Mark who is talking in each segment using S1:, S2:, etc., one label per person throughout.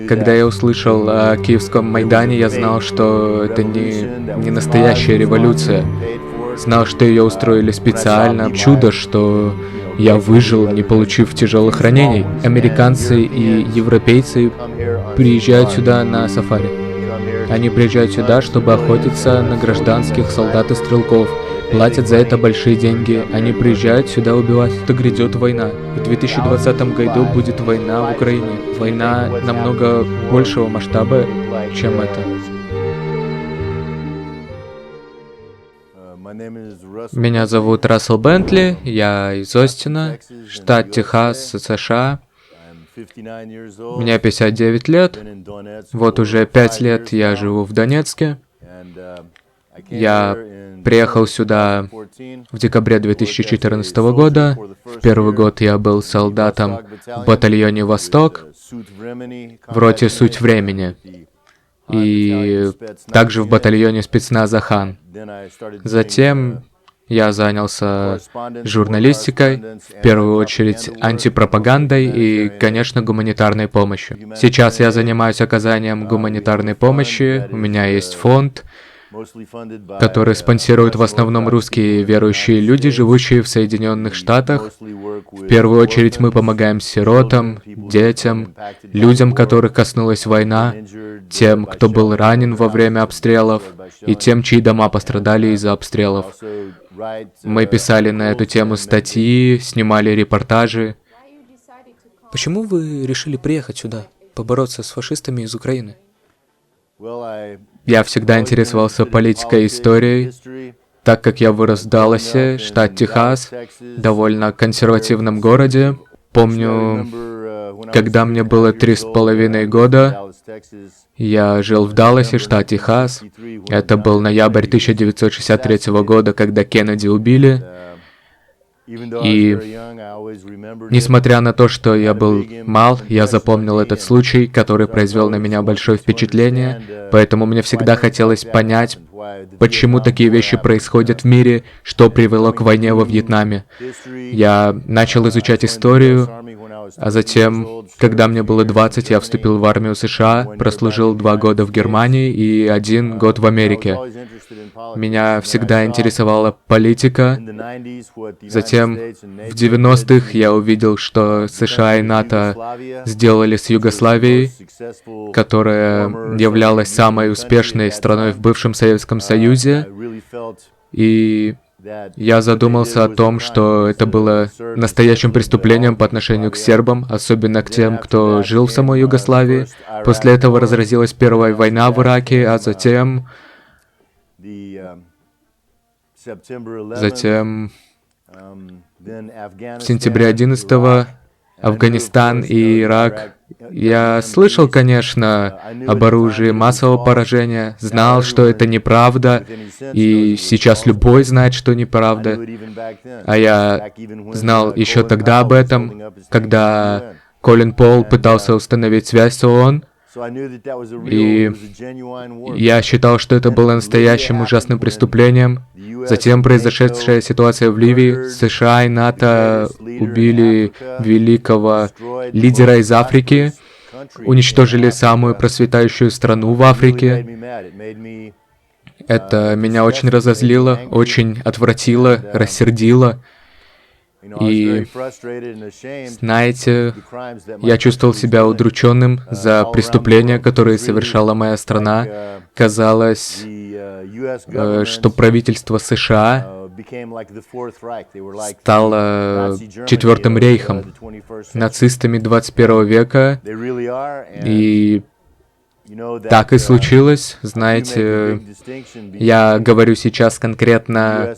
S1: Когда я услышал о Киевском Майдане, я знал, что это не настоящая революция. Знал, что ее устроили специально. Чудо, что я выжил, не получив тяжелых ранений. Американцы и европейцы приезжают сюда на сафари. Они приезжают сюда, чтобы охотиться на гражданских солдат и стрелков. Платят за это большие деньги. Они приезжают сюда убивать. Это грядет война. В 2020 году будет война в Украине. Война намного большего масштаба, чем это. Меня зовут Рассел Бентли, я из Остина, штат Техас, США. Мне 59 лет. Вот уже 5 лет я живу в Донецке. Я приехал сюда в декабре 2014 года. В первый год я был солдатом в батальоне «Восток» в роте «Суть времени». И также в батальоне спецназа «Хан». Затем я занялся журналистикой, в первую очередь антипропагандой и, конечно, гуманитарной помощью. Сейчас я занимаюсь оказанием гуманитарной помощи, у меня есть фонд, который спонсируют в основном русские верующие люди, живущие в Соединенных Штатах. В первую очередь мы помогаем сиротам, детям, людям, которых коснулась война, тем, кто был ранен во время обстрелов, и тем, чьи дома пострадали из-за обстрелов. Мы писали на эту тему статьи, снимали репортажи. Почему вы решили приехать сюда, побороться с фашистами из Украины? Я всегда интересовался политикой и историей, так как я вырос в Далласе, штат Техас, довольно консервативном городе. Помню, когда мне было 3,5 года, я жил в Далласе, штат Техас. Это был ноябрь 1963 года, когда Кеннеди убили. И несмотря на то, что я был мал, я запомнил этот случай, который произвел на меня большое впечатление, поэтому мне всегда хотелось понять, почему такие вещи происходят в мире, что привело к войне во Вьетнаме. Я начал изучать историю, а затем, когда мне было 20, я вступил в армию США, прослужил 2 года в Германии и 1 год в Америке. Меня всегда интересовала политика. Затем, в 90-х я увидел, что США и НАТО сделали с Югославией, которая являлась самой успешной страной в бывшем Советском Союзе. И я задумался о том, что это было настоящим преступлением по отношению к сербам, особенно к тем, кто жил в самой Югославии. После этого разразилась Первая война в Ираке, а затем в сентябре 11-го Афганистан и Ирак. Я слышал, конечно, об оружии массового поражения, знал, что это неправда, и сейчас любой знает, что неправда. А я знал еще тогда об этом, когда Колин Пол пытался установить связь с ООН. И я считал, что это было настоящим ужасным преступлением. Затем произошедшая ситуация в Ливии. США и НАТО убили великого лидера из Африки, уничтожили самую процветающую страну в Африке. Это меня очень разозлило, очень отвратило, рассердило. И, знаете, я чувствовал себя удрученным за преступления, которые совершала моя страна. Казалось, что правительство США стало Четвертым рейхом, нацистами 21 века. И так и случилось. Знаете, я говорю сейчас конкретно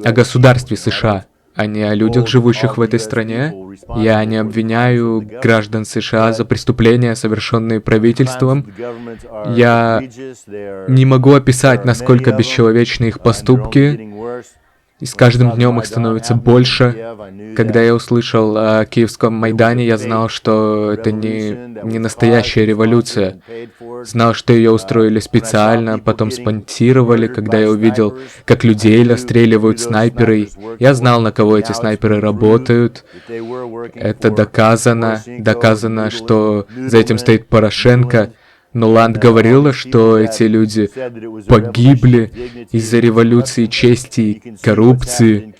S1: о государстве США, а не о людях, живущих в этой стране. Я не обвиняю граждан США за преступления, совершенные правительством. Я не могу описать, насколько бесчеловечны их поступки, и с каждым днем их становится больше. Когда я услышал о Киевском Майдане, я знал, что это не настоящая революция. Знал, что ее устроили специально, потом спонсировали, когда я увидел, как людей расстреливают снайперы. Я знал, на кого эти снайперы работают. Это доказано. Доказано, что за этим стоит Порошенко. Но Ланд говорила, что эти люди погибли из-за революции чести и коррупции.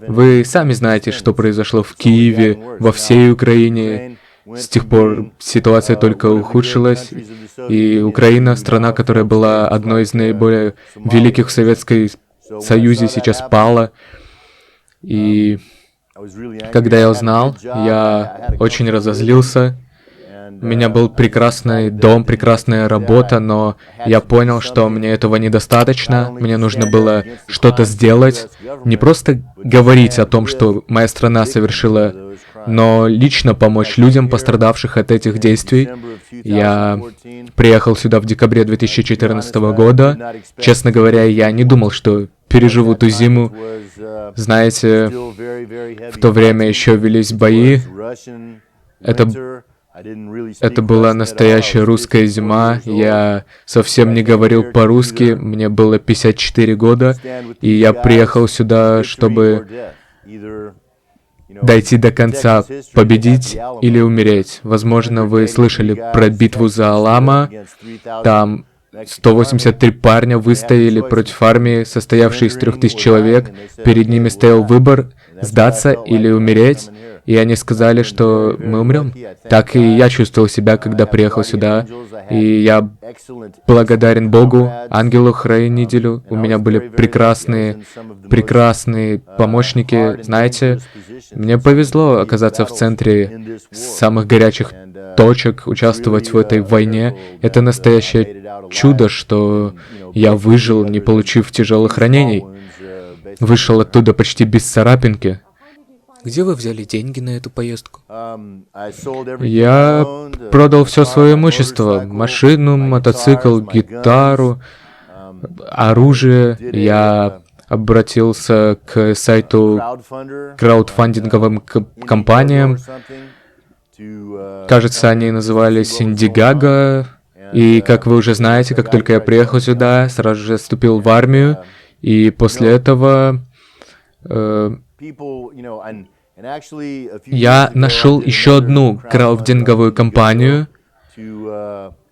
S1: Вы сами знаете, что произошло в Киеве, во всей Украине. С тех пор ситуация только ухудшилась, и Украина, страна, которая была одной из наиболее великих в Советском Союзе, сейчас пала. И когда я узнал, я очень разозлился. У меня был прекрасный дом, прекрасная работа, но я понял, что мне этого недостаточно. Мне нужно было что-то сделать. Не просто говорить о том, что моя страна совершила, но лично помочь людям, пострадавших от этих действий. Я приехал сюда в декабре 2014 года. Честно говоря, я не думал, что переживу ту зиму. Знаете, в то время еще велись бои. Это была настоящая русская зима, я совсем не говорил по-русски, мне было 54 года, и я приехал сюда, чтобы дойти до конца, победить или умереть. Возможно, вы слышали про битву за Алама, там 183 парня выстояли против армии, состоявшей из 3000 человек, перед ними стоял выбор сдаться или умереть. И они сказали, что мы умрем. Так и я чувствовал себя, когда приехал сюда. И я благодарен Богу, ангелу-хранителю. У меня были прекрасные помощники. Знаете, мне повезло оказаться в центре самых горячих точек, участвовать в этой войне. Это настоящее чудо, что я выжил, не получив тяжелых ранений. Вышел оттуда почти без царапинки. Где вы взяли деньги на эту поездку? Я продал все свое имущество. Машину, мотоцикл, гитару, оружие. Я обратился к сайту краудфандинговым компаниям. Кажется, они назывались Indiegogo. И, как вы уже знаете, как только я приехал сюда, сразу же вступил в армию. И после этого я нашел еще одну краудфандинговую компанию,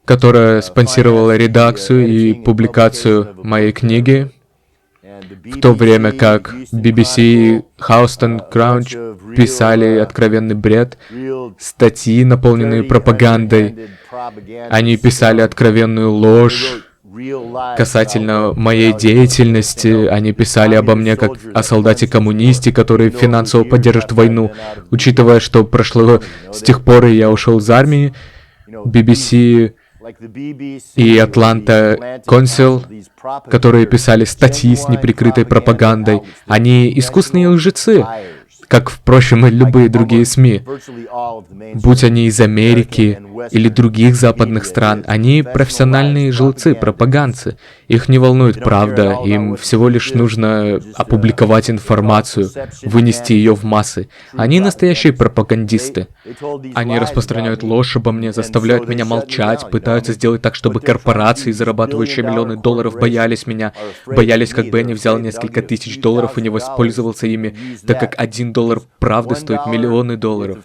S1: которая спонсировала редакцию и публикацию моей книги, в то время как BBC и Houston Crouch писали откровенный бред, статьи, наполненные пропагандой. Они писали откровенную ложь касательно моей деятельности. Они писали обо мне как о солдате-коммунисте, который финансово поддержит войну. Учитывая, что прошло с тех пор, и я ушел из армии, BBC и Atlanta Council, которые писали статьи с неприкрытой пропагандой, они искусные лжецы, как, впрочем, и любые другие СМИ. Будь они из Америки или других западных стран, они профессиональные лжецы, пропаганцы. Их не волнует правда, им всего лишь нужно опубликовать информацию, вынести ее в массы. Они настоящие пропагандисты. Они распространяют ложь обо мне, заставляют меня молчать, пытаются сделать так, чтобы корпорации, зарабатывающие миллионы долларов, боялись меня. Боялись, как бы я не взял несколько тысяч долларов и не воспользовался ими, так как $1 правды стоит миллионы долларов.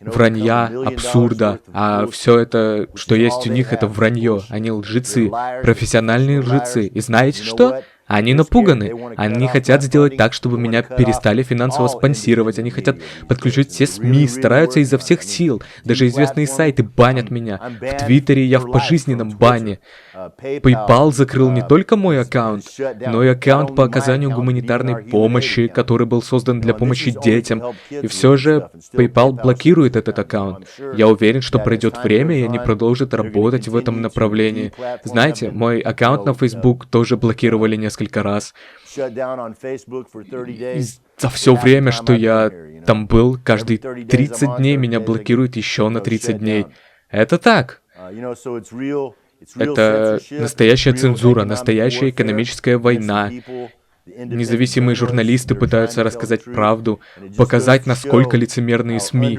S1: Вранья, абсурда, а все это, что есть у них, это вранье. Они лжецы, профессиональные лжецы. И знаете что? Они напуганы. Они хотят сделать так, чтобы меня перестали финансово спонсировать. Они хотят подключить все СМИ, стараются изо всех сил. Даже известные сайты банят меня. В Твиттере я в пожизненном бане. PayPal закрыл не только мой аккаунт, но и аккаунт по оказанию гуманитарной помощи, который был создан для помощи детям. И все же PayPal блокирует этот аккаунт. Я уверен, что пройдет время, и они продолжат работать в этом направлении. Знаете, мой аккаунт на Facebook тоже блокировали несколько раз. И за все время, что я там был, каждые 30 дней меня блокируют еще на 30 дней. Это так. Это настоящая цензура, настоящая экономическая война. Независимые журналисты пытаются рассказать правду, показать, насколько лицемерные СМИ.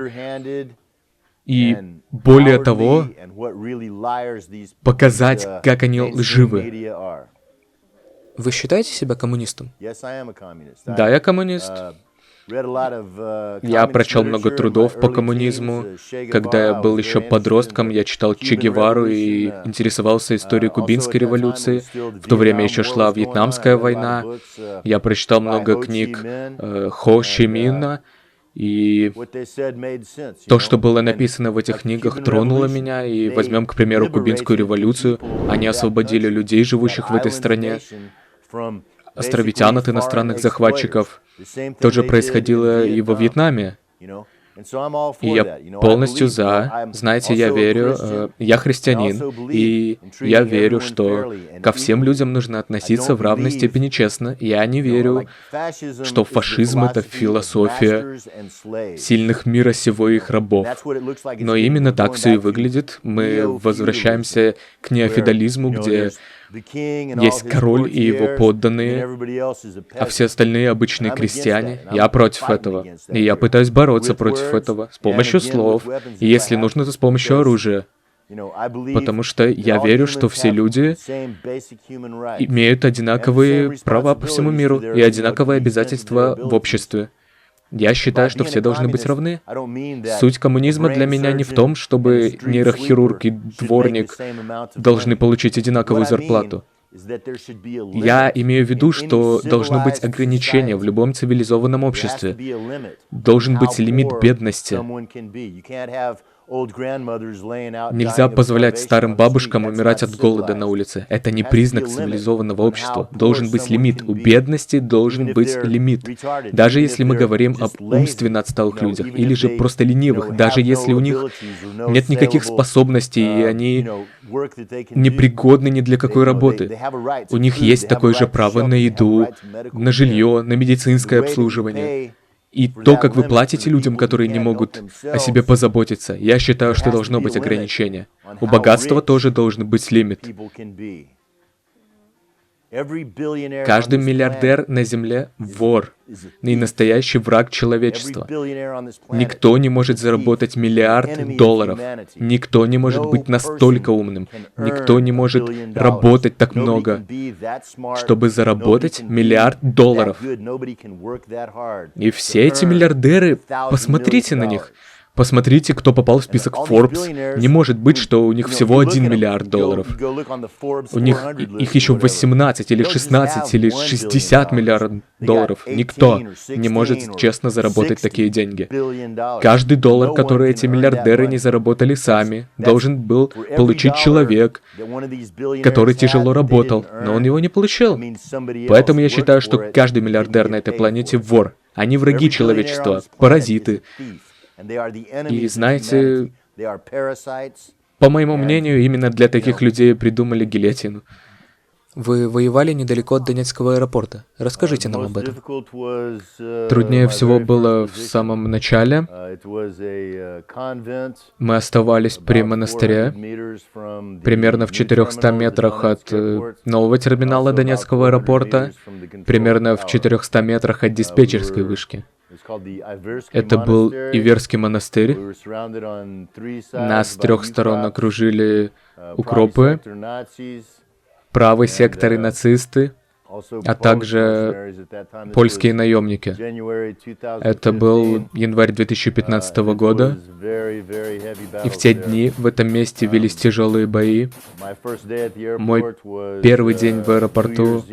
S1: И более того, показать, как они лживы.
S2: Вы считаете себя коммунистом?
S1: Да, я коммунист. Я прочел много трудов по коммунизму. Когда я был еще подростком, я читал Че Гевару и интересовался историей Кубинской революции. В то время еще шла Вьетнамская война. Я прочитал много книг Хо Чи Минна. И то, что было написано в этих книгах, тронуло меня. И возьмем, к примеру, Кубинскую революцию. Они освободили людей, живущих в этой стране, островитян от иностранных захватчиков. То же происходило и во Вьетнаме. И я полностью за. Знаете, я верю, я христианин, и я верю, что ко всем людям нужно относиться в равной степени честно. Я не верю, что фашизм — это философия сильных мира сего и их рабов. Но именно так все и выглядит. Мы возвращаемся к неофеодализму, где есть король и его подданные, а все остальные обычные крестьяне. Я против этого. И я пытаюсь бороться против этого с помощью слов, и если нужно, то с помощью оружия. Потому что я верю, что все люди имеют одинаковые права по всему миру и одинаковые обязательства в обществе. Я считаю, что все должны быть равны. Суть коммунизма для меня не в том, чтобы нейрохирург и дворник должны получить одинаковую зарплату. Я имею в виду, что должно быть ограничение в любом цивилизованном обществе. Должен быть лимит бедности. Нельзя позволять старым бабушкам умирать от голода на улице. Это не признак цивилизованного общества. Должен быть лимит. У бедности должен быть лимит. Даже если мы говорим об умственно отсталых людях, или же просто ленивых, даже если у них нет никаких способностей, и они непригодны ни для какой работы. У них есть такое же право на еду, на жилье, на медицинское обслуживание. И то, как вы платите людям, которые не могут о себе позаботиться, я считаю, что должно быть ограничение. У богатства тоже должен быть лимит. Каждый миллиардер на Земле — вор и настоящий враг человечества. Никто не может заработать $1 миллиард. Никто не может быть настолько умным. Никто не может работать так много, чтобы заработать $1 миллиард. И все эти миллиардеры, посмотрите на них. Посмотрите, кто попал в список Forbes. Не может быть, что у них всего $1 миллиард. У них их еще 18 или 16 или 60 миллиардов долларов. Никто не может честно заработать такие деньги. Каждый доллар, который эти миллиардеры не заработали сами, должен был получить человек, который тяжело работал, но он его не получил. Поэтому я считаю, что каждый миллиардер на этой планете вор. Они враги человечества, паразиты. И знаете, по моему мнению, именно для таких людей придумали гильотину.
S2: Вы воевали недалеко от Донецкого аэропорта. Расскажите нам об этом.
S1: Труднее всего было в самом начале. Мы оставались при монастыре, примерно в 400 метрах от нового терминала Донецкого аэропорта, примерно в 400 метрах от диспетчерской вышки. Это был Иверский монастырь. Нас с 3 сторон окружили укропы, правый сектор и нацисты, а также польские наемники. Это был январь 2015 года, и в те дни в этом месте велись тяжелые бои. Мой первый день в аэропорту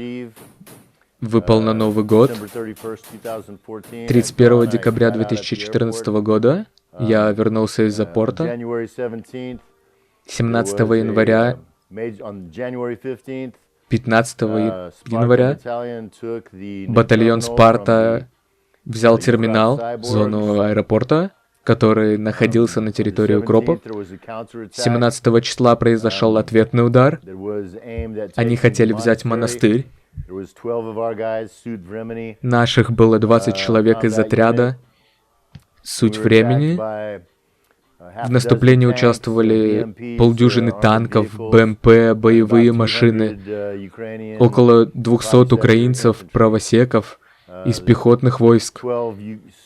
S1: выпал на Новый год. 31 декабря 2014 года я вернулся из-за порта. 17 января, 15 января батальон «Спарта» взял терминал, зону аэропорта, который находился на территории укропов. 17 числа произошел ответный удар. Они хотели взять монастырь. Наших было 20 человек из отряда. Суть времени. В наступлении участвовали полдюжины танков, БМП, боевые машины, около 200 украинцев, правосеков из пехотных войск.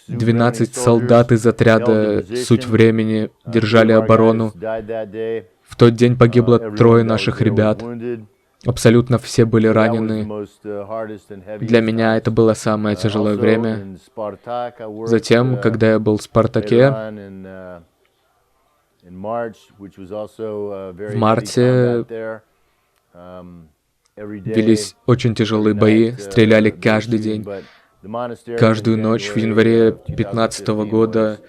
S1: 12 солдат из отряда «Суть времени» держали оборону. В тот день погибло 3 наших ребят. Абсолютно все были ранены. Для меня это было самое тяжелое время. Затем, когда я был в «Спартаке», в марте велись очень тяжелые бои, стреляли каждый день. Каждую ночь в январе 2015 года,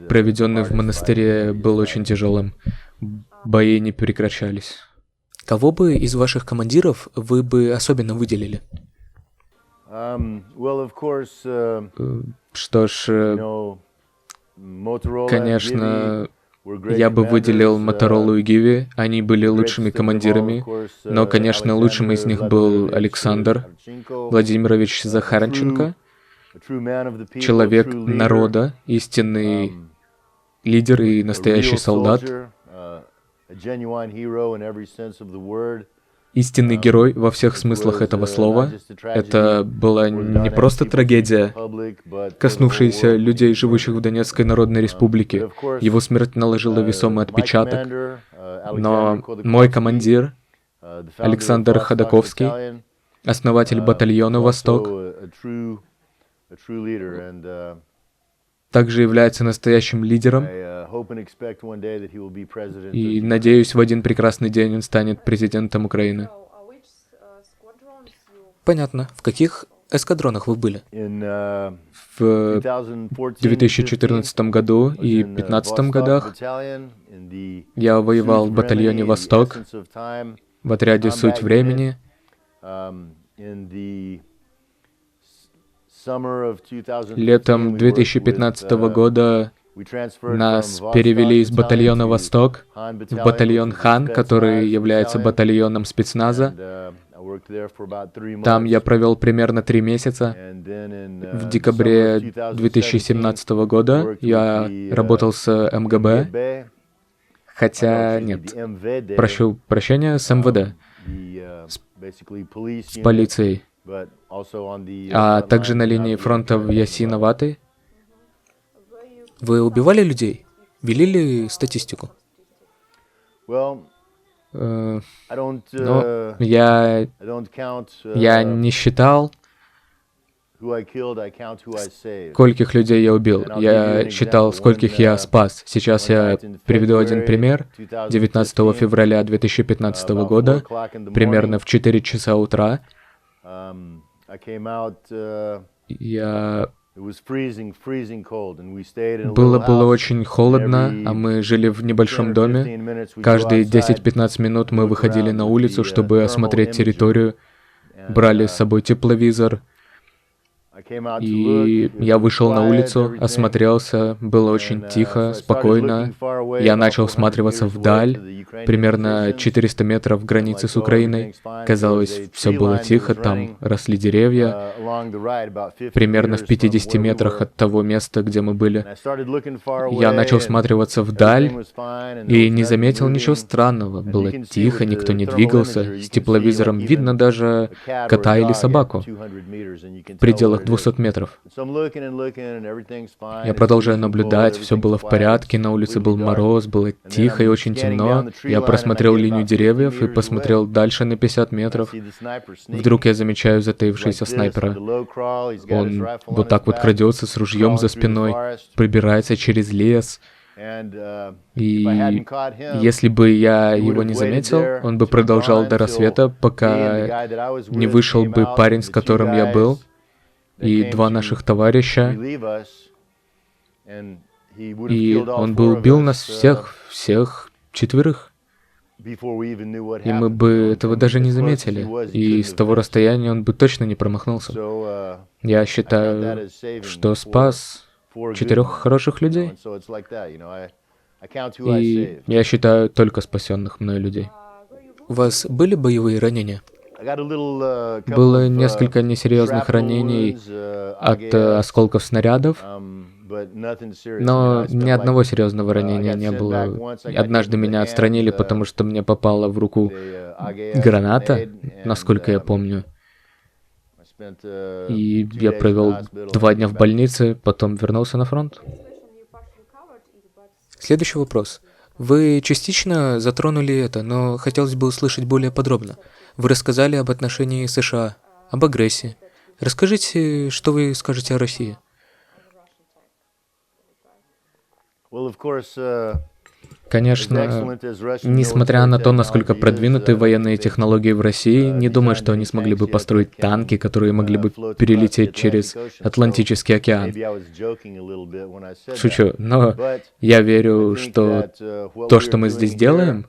S1: проведенный в монастыре, был очень тяжелым. Бои не прекращались.
S2: Кого бы из ваших командиров вы бы особенно выделили?
S1: Что ж, конечно, я бы выделил Моторолу и Гиви. Они были лучшими командирами. Но, конечно, лучшим из них был Александр Владимирович Захарченко, человек народа, истинный лидер и настоящий солдат, истинный герой во всех смыслах этого слова. Это была не просто трагедия, коснувшаяся людей, живущих в Донецкой Народной Республике. Его смерть наложила весомый отпечаток. Но мой командир, Александр Ходаковский, основатель батальона «Восток», также является настоящим лидером. И надеюсь, в один прекрасный день он станет президентом Украины.
S2: Понятно. В каких эскадронах вы были?
S1: В 2014 году и 2015 годах я воевал в батальоне «Восток», в отряде «Суть времени». Летом 2015 года нас перевели из батальона «Восток» в батальон «Хан», который является батальоном спецназа. Там я провел примерно 3 месяца. В декабре 2017 года я работал с МГБ, хотя нет, прошу прощения, с МВД, с полицией, а также на линии фронта в Ясиноватой.
S2: Вы убивали людей? Вели ли статистику?
S1: Ну, я не считал, скольких людей я убил. Я считал, скольких я спас. Сейчас я приведу один пример. 19 февраля 2015 года, примерно в 4 часа утра, было очень холодно, а мы жили в небольшом доме. Каждые 10-15 минут мы выходили на улицу, чтобы осмотреть территорию, брали с собой тепловизор. И я вышел на улицу, осмотрелся, было очень тихо, спокойно. Я начал всматриваться вдаль, примерно 400 метров границы с Украиной. Казалось, все было тихо, там росли деревья. Примерно в 50 метрах от того места, где мы были. Я начал всматриваться вдаль и не заметил ничего странного. Было тихо, никто не двигался. С тепловизором видно даже кота или собаку в пределах 200 метров. Я продолжаю наблюдать, все было в порядке, на улице был мороз, было тихо и очень темно. Я просмотрел линию деревьев и посмотрел дальше на 50 метров. Вдруг я замечаю затаившегося снайпера. Он вот так вот крадется с ружьем за спиной, пробирается через лес. И если бы я его не заметил, он бы продолжал до рассвета, пока не вышел бы парень, с которым я был, и 2 наших товарища, и он бы убил нас всех 4. И мы бы этого даже не заметили. И с того расстояния он бы точно не промахнулся. Я считаю, что спас 4 хороших людей. И я считаю только спасенных мной людей.
S2: У вас были боевые ранения?
S1: Было несколько несерьезных ранений от осколков снарядов, но ни одного серьезного ранения не было. Однажды меня отстранили, потому что мне попала в руку граната, насколько я помню. И я провел 2 дня в больнице, потом вернулся на фронт.
S2: Следующий вопрос. Вы частично затронули это, но хотелось бы услышать более подробно. Вы рассказали об отношении США, об агрессии. Расскажите, что вы скажете о России.
S1: Конечно, несмотря на то, насколько продвинуты военные технологии в России, не думаю, что они смогли бы построить танки, которые могли бы перелететь через Атлантический океан. Шучу, но я верю, что то, что мы здесь делаем,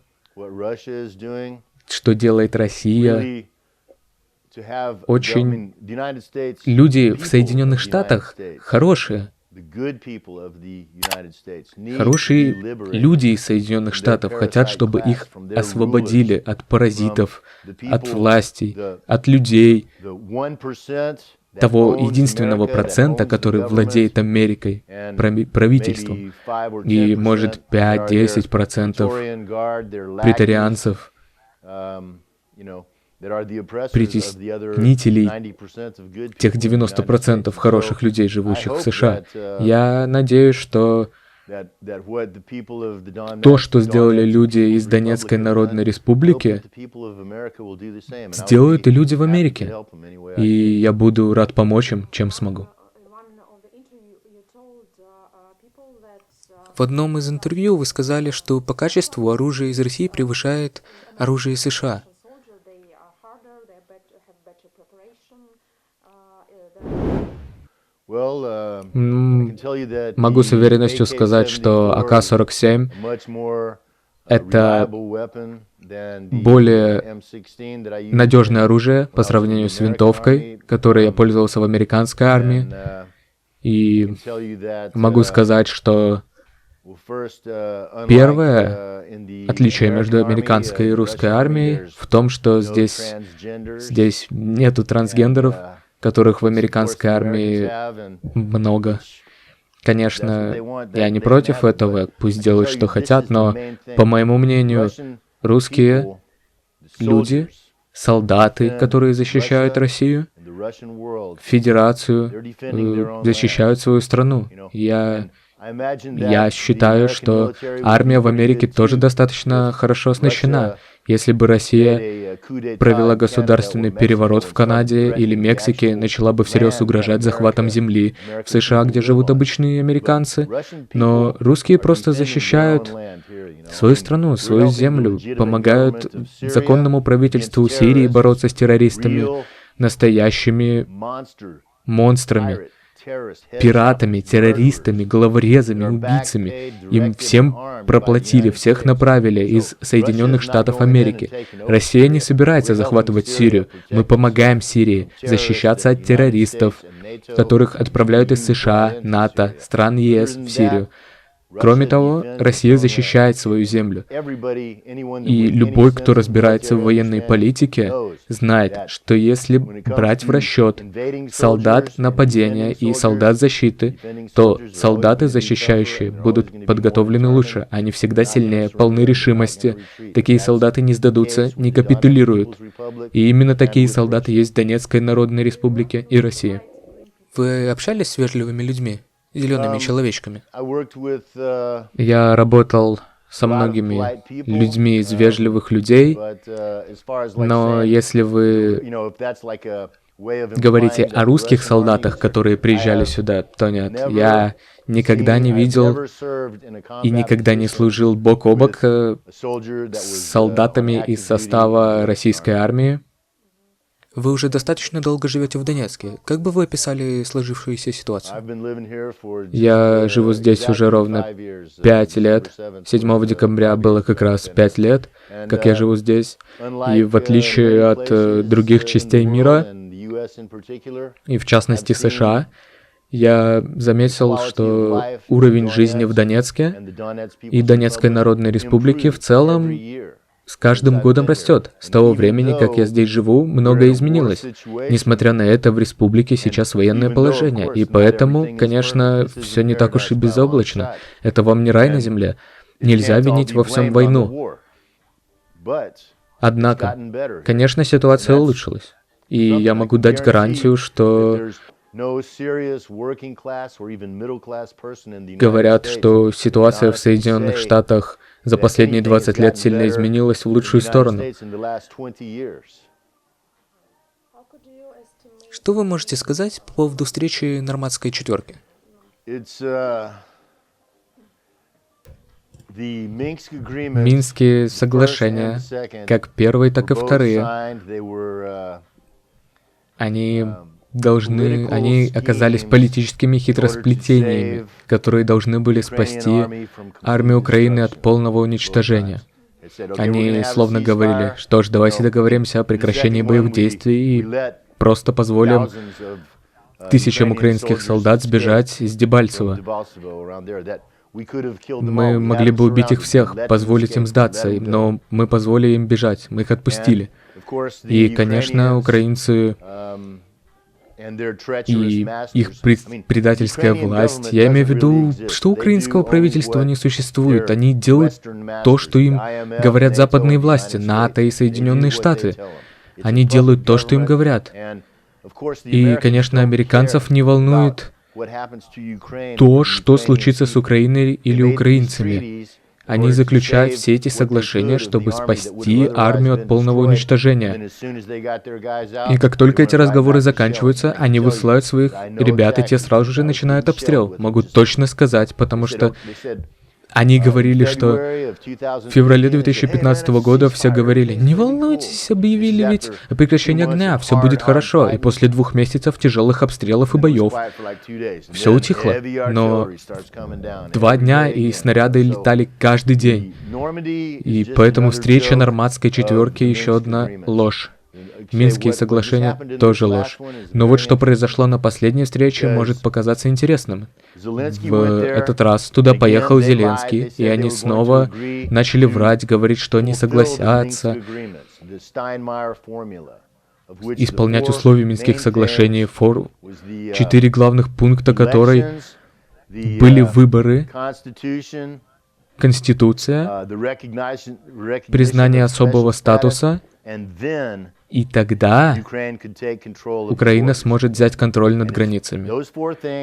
S1: что делает Россия, очень... Люди в Соединенных Штатах хорошие. Хорошие люди из Соединенных Штатов хотят, чтобы их освободили от паразитов, от власти, от людей, того единственного процента, который владеет Америкой, правительством, и, может, 5-10% претарианцев, притеснителей, тех 90% хороших людей, живущих в США. Я надеюсь, что то, что сделали люди из Донецкой Народной Республики, сделают и люди в Америке. И я буду рад помочь им, чем смогу.
S2: В одном из интервью вы сказали, что по качеству оружие из России превышает оружие США.
S1: Могу с уверенностью сказать, что АК-47 — это более надежное оружие по сравнению с винтовкой, которой я пользовался в американской армии. И могу сказать, что первое отличие между американской и русской армией в том, что здесь нету трансгендеров, которых в американской армии много. Конечно, я не против этого, пусть делают, что хотят, но, по моему мнению, русские люди, солдаты, которые защищают Россию, Федерацию, защищают свою страну. Я считаю, что армия в Америке тоже достаточно хорошо оснащена. Если бы Россия провела государственный переворот в Канаде или Мексике, начала бы всерьез угрожать захватом земли в США, где живут обычные американцы, но русские просто защищают свою страну, свою землю, помогают законному правительству Сирии бороться с террористами, настоящими монстрами, пиратами, террористами, головорезами, убийцами. Им всем проплатили, всех направили из Соединенных Штатов Америки. Россия не собирается захватывать Сирию. Мы помогаем Сирии защищаться от террористов, которых отправляют из США, НАТО, стран ЕС в Сирию. Кроме того, Россия защищает свою землю. И любой, кто разбирается в военной политике, знает, что если брать в расчет солдат нападения и солдат защиты, то солдаты, защищающие, будут подготовлены лучше. Они всегда сильнее, полны решимости. Такие солдаты не сдадутся, не капитулируют. И именно такие солдаты есть в Донецкой Народной Республике и России.
S2: Вы общались с вежливыми людьми? Зелеными человечками?
S1: Я работал со многими людьми из вежливых людей, но если вы говорите о русских солдатах, которые приезжали сюда, то нет. Я никогда не видел и никогда не служил бок о бок с солдатами из состава российской армии.
S2: Вы уже достаточно долго живете в Донецке. Как бы вы описали сложившуюся ситуацию?
S1: Я живу здесь уже ровно 5 лет. 7 декабря было как раз 5 лет, как я живу здесь. И в отличие от других частей мира, и в частности США, я заметил, что уровень жизни в Донецке и Донецкой Народной Республике в целом с каждым годом растет. С того времени, как я здесь живу, многое изменилось. Несмотря на это, в республике сейчас военное положение, и поэтому, конечно, все не так уж и безоблачно. Это вам не рай на земле. Нельзя винить во всем войну. Однако, конечно, ситуация улучшилась. И я могу дать гарантию, что говорят, что ситуация в Соединенных Штатах за последние 20 лет сильно изменилась в лучшую сторону.
S2: Что вы можете сказать по поводу встречи Нормандской четверки?
S1: Минские соглашения, как первые, так и вторые, они оказались политическими хитросплетениями, которые должны были спасти армию Украины от полного уничтожения. Они словно говорили, что ж, давайте договоримся о прекращении боевых действий и просто позволим тысячам украинских солдат сбежать из Дебальцева. Мы могли бы убить их всех, позволить им сдаться, но мы позволили им бежать, мы их отпустили. И, конечно, украинцы и их предательская власть, я имею в виду, что украинского правительства не существует. Они делают то, что им говорят западные власти, НАТО и Соединенные Штаты. Они делают то, что им говорят. И, конечно, американцев не волнует то, что случится с Украиной или украинцами. Они заключают все эти соглашения, чтобы спасти армию от полного уничтожения. И как только эти разговоры заканчиваются, они высылают своих ребят, и те сразу же начинают обстрел. Могу точно сказать, потому что они говорили, что в феврале 2015 года все говорили, не волнуйтесь, объявили ведь о прекращении огня, все будет хорошо. И после 2 месяцев тяжелых обстрелов и боев все утихло. Но 2 дня и снаряды летали каждый день. И поэтому встреча Нормандской четверки еще одна ложь. Минские соглашения тоже ложь. Но вот что произошло на последней встрече может показаться интересным. В этот раз туда поехал Зеленский, и они снова начали врать, говорить, что они согласятся исполнять условия Минских соглашений, 4 главных пункта которой были выборы, Конституция, признание особого статуса, и тогда Украина сможет взять контроль над границами.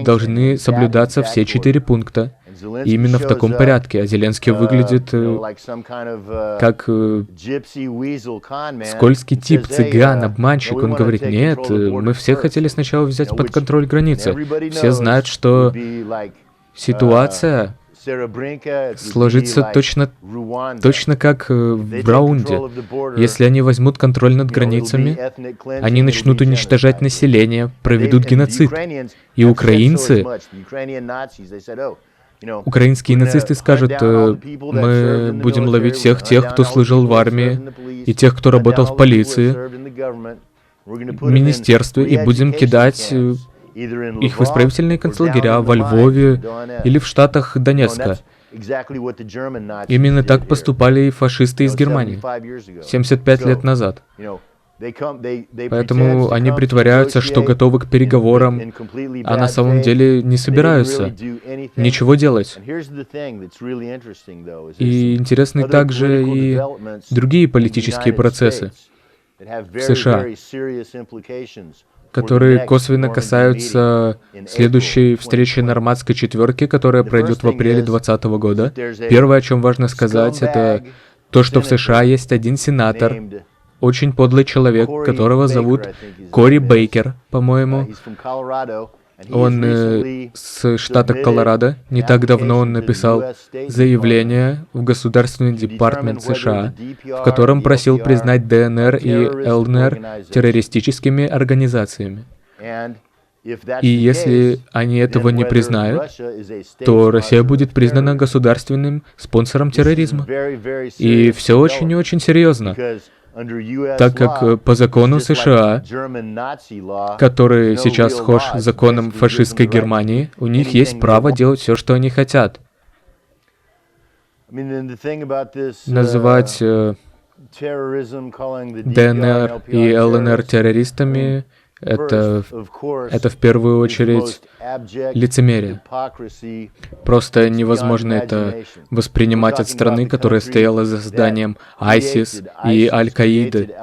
S1: Должны соблюдаться все 4 пункта. И именно в таком порядке. А Зеленский выглядит как скользкий тип, цыган, обманщик. Он говорит, нет, мы все хотели сначала взять под контроль границы. Все знают, что ситуация сложится точно как в Раунде. Если они возьмут контроль над границами, они начнут уничтожать население, проведут геноцид. И украинские нацисты скажут, мы будем ловить всех тех, кто служил в армии, и тех, кто работал в полиции, в министерстве, и будем кидать их в исправительные концлагеря во Львове или в штатах Донецка. Именно так поступали и фашисты из Германии 75 лет назад. Поэтому они притворяются, что готовы к переговорам, а на самом деле не собираются ничего делать. И интересны также и другие политические процессы в США, которые косвенно касаются следующей встречи Нормандской четверки, которая пройдет в апреле 2020 года. Первое, о чем важно сказать, это то, что в США есть один сенатор, очень подлый человек, которого зовут Кори Бейкер, по-моему. Он с штата Колорадо. Не так давно он написал заявление в Государственный департамент США, в котором просил признать ДНР и ЛНР террористическими организациями. И если они этого не признают, то Россия будет признана государственным спонсором терроризма. И все очень и очень серьезно. Так как по закону США, который сейчас схож с законом фашистской Германии, у них есть право делать все, что они хотят. Называть ДНР и ЛНР террористами — это в первую очередь лицемерие. Просто невозможно это воспринимать от страны, которая стояла за созданием ISIS и Аль-Каиды.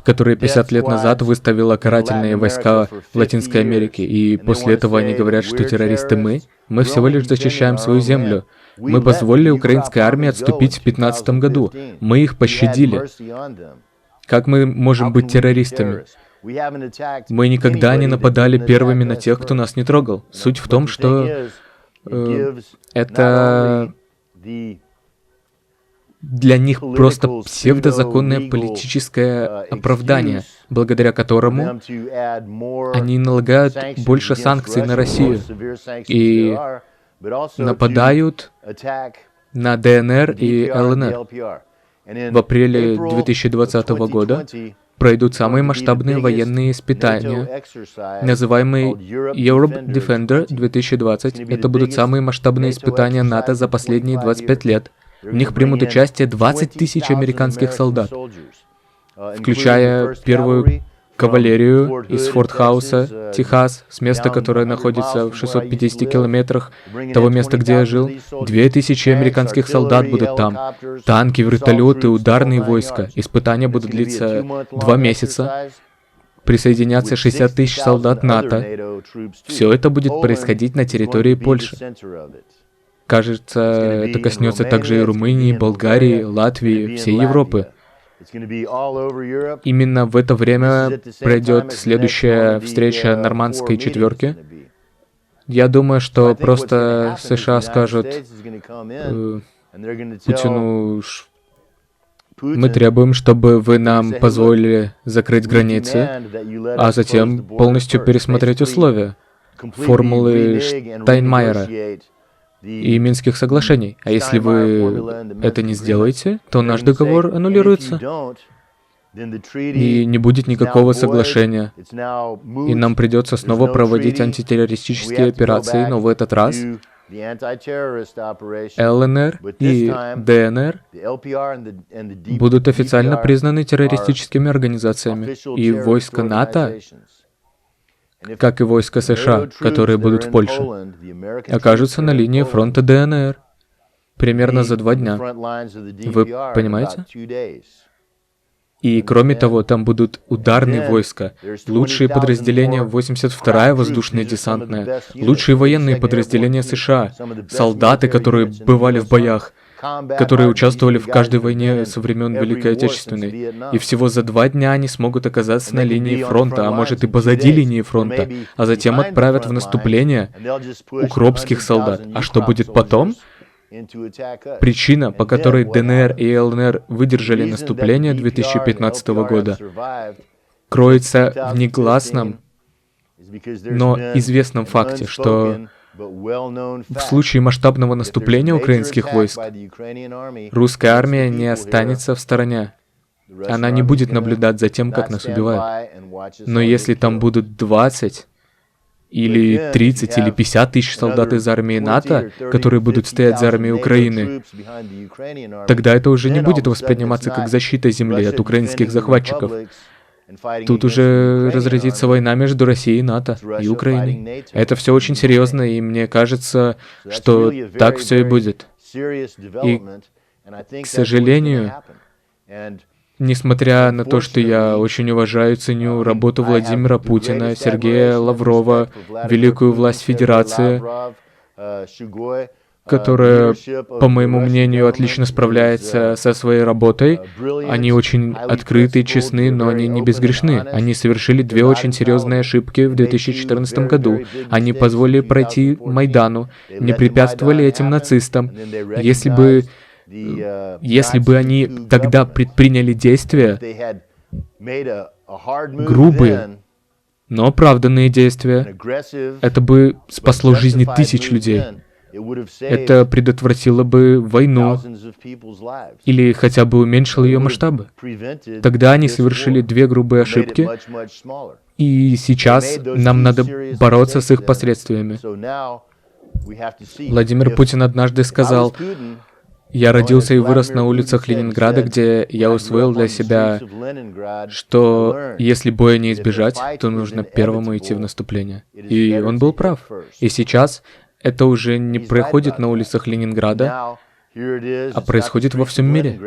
S1: которая 50 лет назад выставила карательные войска в Латинской Америке, и после этого они говорят, что террористы мы всего лишь защищаем свою землю. Мы позволили украинской армии отступить в 2015 году. Мы их пощадили. Как мы можем быть террористами? Мы никогда не нападали первыми на тех, кто нас не трогал. Суть в том, что это для них просто псевдозаконное политическое оправдание, благодаря которому они налагают больше санкций на Россию и нападают на ДНР и ЛНР. В апреле 2020 года пройдут самые масштабные военные испытания, называемые Europe Defender 2020. Это будут самые масштабные испытания НАТО за последние 25 лет. В них примут участие 20 тысяч американских солдат, включая первую кавалерию из Форт-Хауса, Техас, с места, которое находится в 650 километрах того места, где я жил. 2000 американских солдат будут там. Танки, вертолеты, ударные войска. Испытания будут длиться 2 месяца. Присоединятся 60 тысяч солдат НАТО. Все это будет происходить на территории Польши. Кажется, это коснется также и Румынии, Болгарии, Латвии, всей Европы. Именно в это время пройдет следующая встреча Нормандской четверки. Я думаю, что просто США скажут Путину: мы требуем, чтобы вы нам позволили закрыть границы, а затем полностью пересмотреть условия, формулы Штайнмайера и Минских соглашений. А если вы это не сделаете, то наш договор аннулируется, и не будет никакого соглашения. И нам придется снова проводить антитеррористические операции, но в этот раз ЛНР и ДНР будут официально признаны террористическими организациями, и войска НАТО, как и войска США, которые будут в Польше, окажутся на линии фронта ДНР примерно за 2 дня. Вы понимаете? И кроме того, там будут ударные войска, лучшие подразделения 82-я воздушная десантная, лучшие военные подразделения США, солдаты, которые бывали в боях, которые участвовали в каждой войне со времен Великой Отечественной. И всего за 2 дня они смогут оказаться на линии фронта, а может и позади линии фронта, а затем отправят в наступление укропских солдат. А что будет потом? Причина, по которой ДНР и ЛНР выдержали наступление 2015 года, кроется в негласном, но известном факте, что в случае масштабного наступления украинских войск русская армия не останется в стороне. Она не будет наблюдать за тем, как нас убивают. Но если там будут 20 или 30 или 50 тысяч солдат из армии НАТО, которые будут стоять за армией Украины, тогда это уже не будет восприниматься как защита земли от украинских захватчиков. Тут уже разразится война между Россией и НАТО и Украиной. Это все очень серьезно, и мне кажется, что так все и будет. И, к сожалению, несмотря на то, что я очень уважаю и ценю работу Владимира Путина, Сергея Лаврова, великую власть Федерации, которая, по моему мнению, отлично справляется со своей работой. Они очень открыты, честны, но они не безгрешны. Они совершили 2 очень серьезные ошибки в 2014 году. Они позволили пройти Майдану, не препятствовали этим нацистам. Если бы они тогда предприняли действия, грубые, но оправданные действия, это бы спасло жизни тысяч людей. Это предотвратило бы войну или хотя бы уменьшило ее масштабы. Тогда они совершили 2 грубые ошибки, и сейчас нам надо бороться с их последствиями. Владимир Путин однажды сказал: «Я родился и вырос на улицах Ленинграда, где я усвоил для себя, что если боя не избежать, то нужно первому идти в наступление». И он был прав. И сейчас это уже не происходит на улицах Ленинграда, а происходит во всем мире.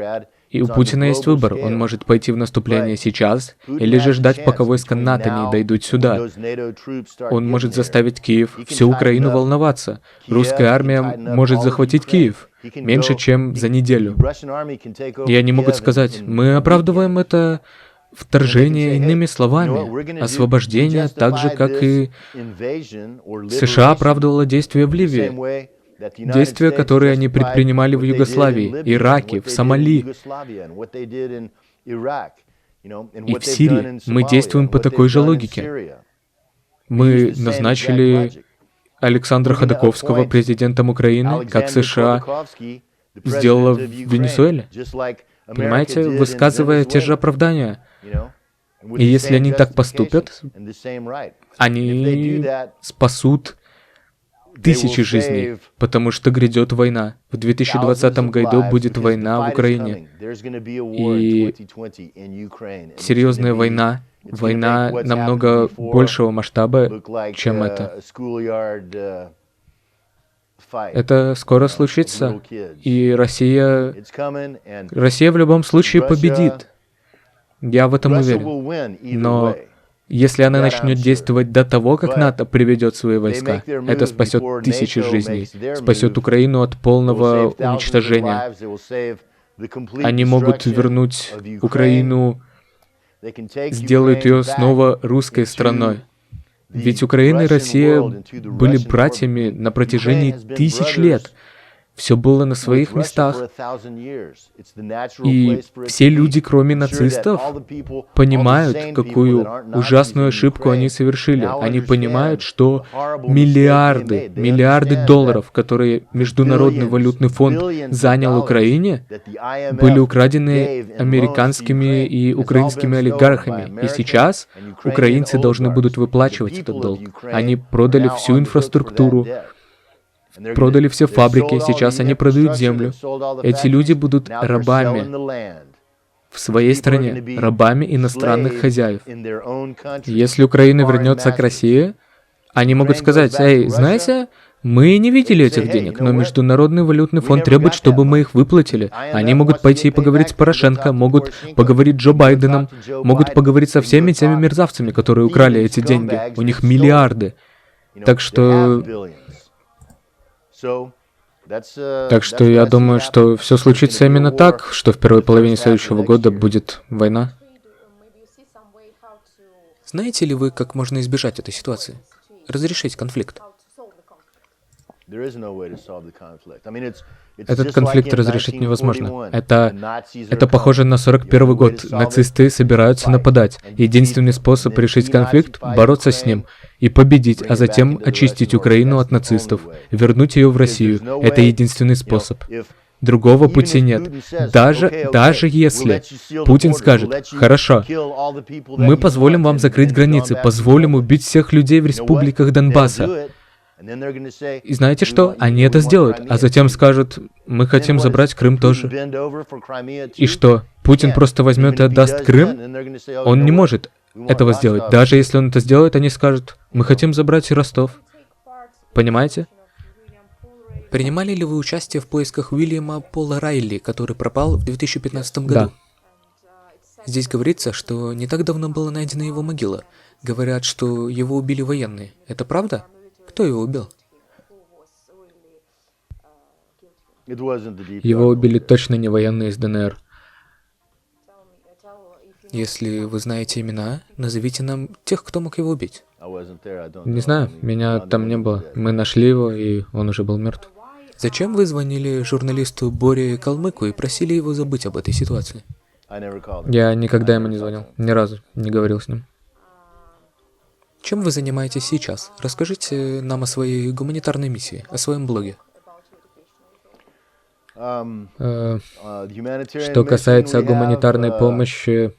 S1: И у Путина есть выбор. Он может пойти в наступление сейчас, или же ждать, пока войска НАТО не дойдут сюда. Он может заставить Киев, всю Украину волноваться. Русская армия может захватить Киев меньше, чем за неделю. И они могут сказать, мы оправдываем это вторжение иными словами, освобождение, так же, как и США оправдывало действия в Ливии. Действия, которые они предпринимали в Югославии, Ираке, в Сомали и в Сирии. Мы действуем по такой же логике. Мы назначили Александра Ходорковского президентом Украины, как США сделала в Венесуэле. Понимаете, высказывая те же оправдания. И если они так поступят, они спасут тысячи жизней, потому что грядет война. В 2020 году будет война в Украине. И серьезная война, война намного большего масштаба, чем это. Это скоро случится, и Россия в любом случае победит. Я в этом уверен. Но если она начнет действовать до того, как НАТО приведет свои войска, это спасет тысячи жизней, спасет Украину от полного уничтожения. Они могут вернуть Украину, сделают ее снова русской страной. Ведь Украина и Россия были братьями на протяжении тысяч лет. Все было на своих местах. И все люди, кроме нацистов, понимают, какую ужасную ошибку они совершили. Они понимают, что миллиарды долларов, которые Международный валютный фонд занял Украине, были украдены американскими и украинскими олигархами. И сейчас украинцы должны будут выплачивать этот долг. Они продали всю инфраструктуру, продали все фабрики, сейчас они продают землю. Эти люди будут рабами в своей стране, рабами иностранных хозяев. Если Украина вернется к России, они могут сказать, «Эй, знаете, мы не видели этих денег, но Международный валютный фонд требует, чтобы мы их выплатили». Они могут пойти и поговорить с Порошенко, могут поговорить с Джо Байденом, могут поговорить со всеми теми мерзавцами, которые украли эти деньги. У них миллиарды. Так что я думаю, что все случится именно так, что в первой половине следующего года будет война.
S2: Знаете ли вы, как можно избежать этой ситуации? Разрешить конфликт?
S1: Этот конфликт разрешить невозможно. Это похоже на 41 год. Нацисты собираются нападать. Единственный способ решить конфликт — бороться с ним и победить, а затем очистить Украину от нацистов, вернуть ее в Россию. Это единственный способ. Другого пути нет. Даже если Путин скажет, «Хорошо, мы позволим вам закрыть границы, позволим убить всех людей в республиках Донбасса». И знаете что? Они это сделают, а затем скажут, мы хотим забрать Крым тоже. И что? Путин просто возьмет и отдаст Крым? Он не может этого сделать. Даже если он это сделает, они скажут, мы хотим забрать и Ростов. Понимаете?
S2: Принимали ли вы участие в поисках Уильяма Пола Райли, который пропал в 2015 году?
S1: Да.
S2: Здесь говорится, что не так давно была найдена его могила. Говорят, что его убили военные. Это правда? Кто его убил?
S1: Его убили точно не военные из ДНР.
S2: Если вы знаете имена, назовите нам тех, кто мог его убить.
S1: Не знаю, меня там не было. Мы нашли его, и он уже был мертв.
S2: Зачем вы звонили журналисту Боре Калмыку и просили его забыть об этой ситуации?
S1: Я никогда ему не звонил, ни разу не говорил с ним.
S2: Чем вы занимаетесь сейчас? Расскажите нам о своей гуманитарной миссии, о своем блоге.
S1: Что касается гуманитарной помощи,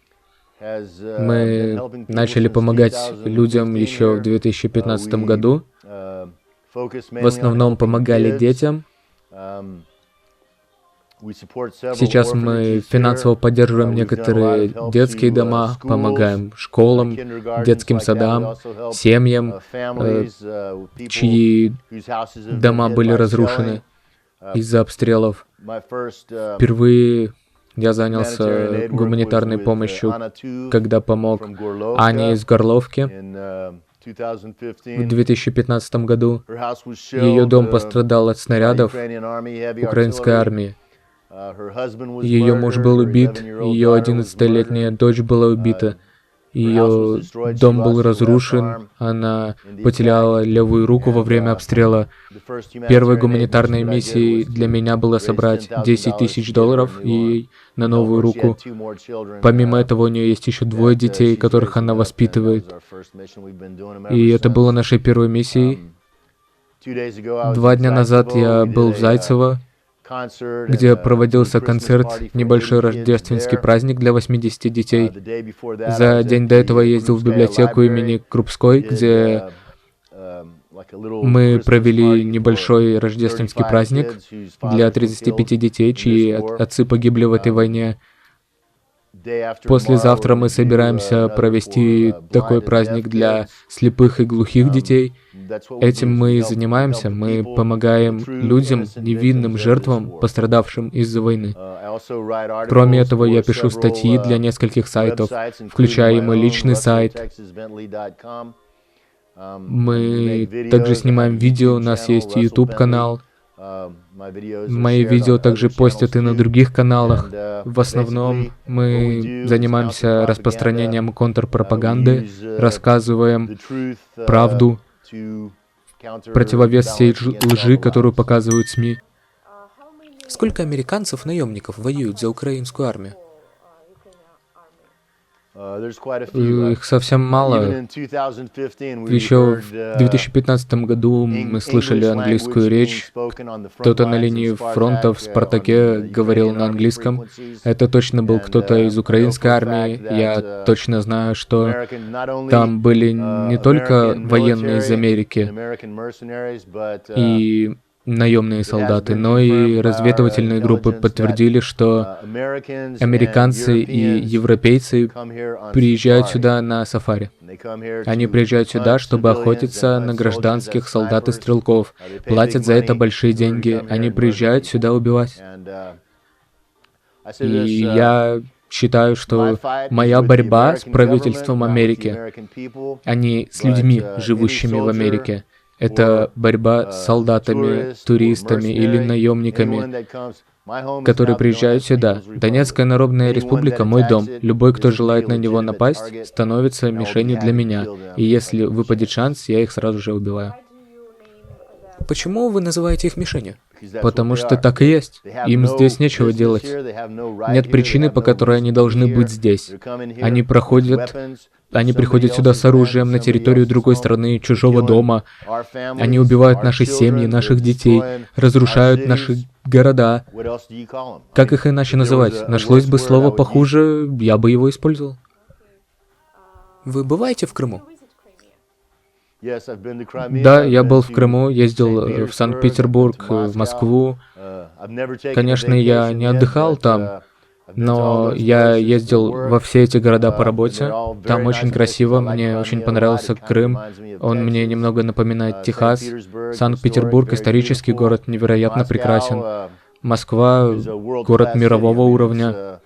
S1: мы начали помогать людям еще в 2015 году. В основном помогали детям. Сейчас мы финансово поддерживаем некоторые детские дома, помогаем школам, детским садам, семьям, чьи дома были разрушены из-за обстрелов. Впервые Я занялся гуманитарной помощью, когда помог Ане из Горловки в 2015 году. Ее дом пострадал от снарядов украинской армии. Ее муж был убит, ее 11-летняя дочь была убита. Ее дом был разрушен, она потеряла левую руку во время обстрела. Первой гуманитарной миссией для меня было собрать $10 тысяч ей на новую руку. Помимо этого, у нее есть еще 2 детей, которых она воспитывает. И это было нашей первой миссией. 2 дня назад я был в Зайцево, где проводился концерт, небольшой рождественский праздник для 80 детей. За день до этого я ездил в библиотеку имени Крупской, где мы провели небольшой рождественский праздник для 35 детей, чьи отцы погибли в этой войне. Послезавтра мы собираемся провести такой праздник для слепых и глухих детей. Этим мы и занимаемся. Мы помогаем людям, невинным жертвам, пострадавшим из-за войны. Кроме этого, я пишу статьи для нескольких сайтов, включая и мой личный сайт. Мы также снимаем видео, у нас есть YouTube-канал. Мои видео также постят и на других каналах. В основном мы занимаемся распространением контрпропаганды, рассказываем правду, противовес всей лжи, которую показывают СМИ.
S2: Сколько американцев-наемников воюют за украинскую армию?
S1: Их совсем мало. Еще в 2015 году мы слышали английскую речь. Кто-то на линии фронта в «Спартаке» говорил на английском. Это точно был кто-то из украинской армии. Я точно знаю, что там были не только военные из Америки и наемные солдаты, но и разведывательные группы подтвердили, что американцы и европейцы приезжают сюда на сафари. Они приезжают сюда, чтобы охотиться на гражданских солдат и стрелков, платят за это большие деньги. Они приезжают сюда убивать. И я считаю, что моя борьба с правительством Америки, а не с людьми, живущими в Америке, это борьба с солдатами, туристами или наемниками, которые приезжают сюда. Донецкая Народная Республика — мой дом. Любой, кто желает на него напасть, становится мишенью для меня. И если выпадет шанс, я их сразу же убиваю.
S2: Почему вы называете их мишенью?
S1: Потому что так и есть. Им здесь нечего делать. Нет причины, по которой они должны быть здесь. Они приходят сюда с оружием на территорию другой страны, чужого дома. Они убивают наши семьи, наших детей, разрушают наши города. Как их иначе называть? Нашлось бы слово похуже, я бы его использовал.
S2: Вы бываете в Крыму?
S1: Да, я был в Крыму, ездил в Санкт-Петербург, в Москву. Конечно, я не отдыхал там, но я ездил во все эти города по работе. Там очень красиво, мне очень понравился Крым. Он мне немного напоминает Техас. Санкт-Петербург — исторический город, невероятно прекрасен. Москва — город мирового уровня.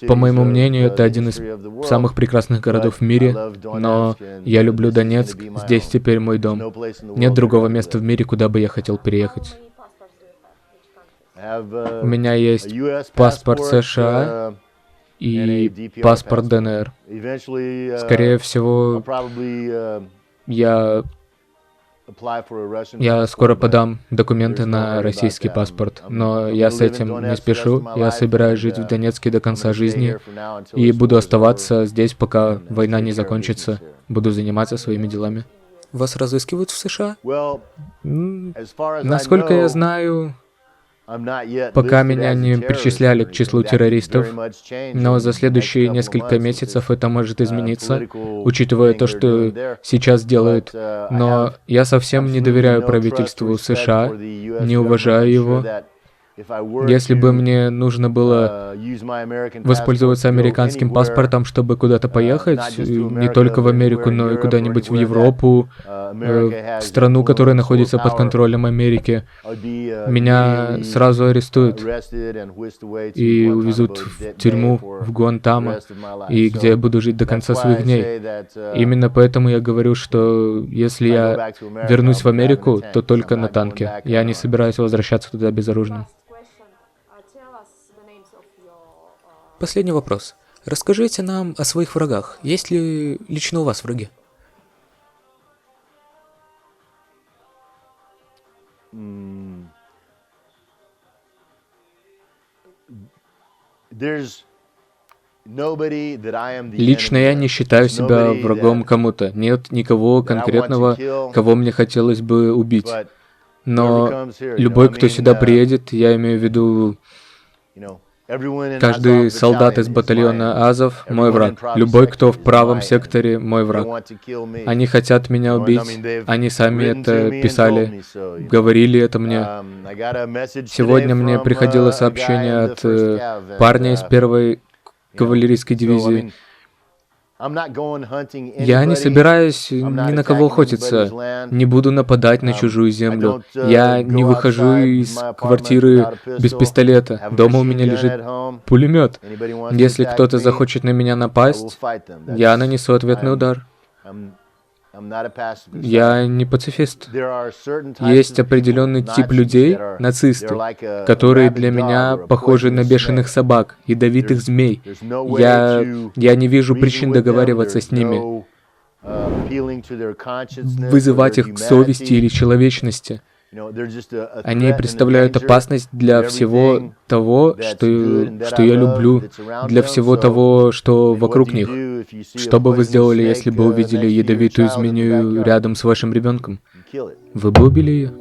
S1: По моему мнению, это один из самых прекрасных городов в мире, но я люблю Донецк, здесь теперь мой дом. Нет другого места в мире, куда бы я хотел переехать. У меня есть паспорт США и паспорт ДНР. Скорее всего, я скоро подам документы на российский паспорт, но я с этим не спешу. Я собираюсь жить в Донецке до конца жизни и буду оставаться здесь, пока война не закончится. Буду заниматься своими делами.
S2: Вас разыскивают в США?
S1: Насколько я знаю, пока меня не причисляли к числу террористов, но за следующие несколько месяцев это может измениться, учитывая то, что сейчас делают. Но я совсем не доверяю правительству США, не уважаю его. Если бы мне нужно было воспользоваться американским паспортом, чтобы куда-то поехать, не только в Америку, но и куда-нибудь в Европу, в страну, которая находится под контролем Америки, меня сразу арестуют и увезут в тюрьму, в Гуантанамо, и где я буду жить до конца своих дней. Именно поэтому я говорю, что если я вернусь в Америку, то только на танке. Я не собираюсь возвращаться туда безоружным.
S2: Последний вопрос. Расскажите нам о своих врагах. Есть ли лично у вас враги?
S1: Лично я не считаю себя врагом кому-то. Нет никого конкретного, кого мне хотелось бы убить. Но любой, кто сюда приедет, я имею в виду каждый солдат из батальона Азов — мой враг. Любой, кто в правом секторе — мой враг. Они хотят меня убить. Они сами это писали, говорили это мне. Сегодня мне приходило сообщение от парня из первой кавалерийской дивизии. Я не собираюсь ни на кого охотиться, не буду нападать на чужую землю. Я не выхожу из квартиры без пистолета. Дома у меня лежит пулемет. Если кто-то захочет на меня напасть, я нанесу ответный удар. Я не пацифист. Есть определенный тип людей, нацисты, которые для меня похожи на бешеных собак, ядовитых змей. Я не вижу причин договариваться с ними, вызывать их к совести или человечности. Они представляют опасность для всего того, что я люблю, для всего того, что вокруг них. Что бы вы сделали, если бы увидели ядовитую змею рядом с вашим ребенком? Вы бы убили ее?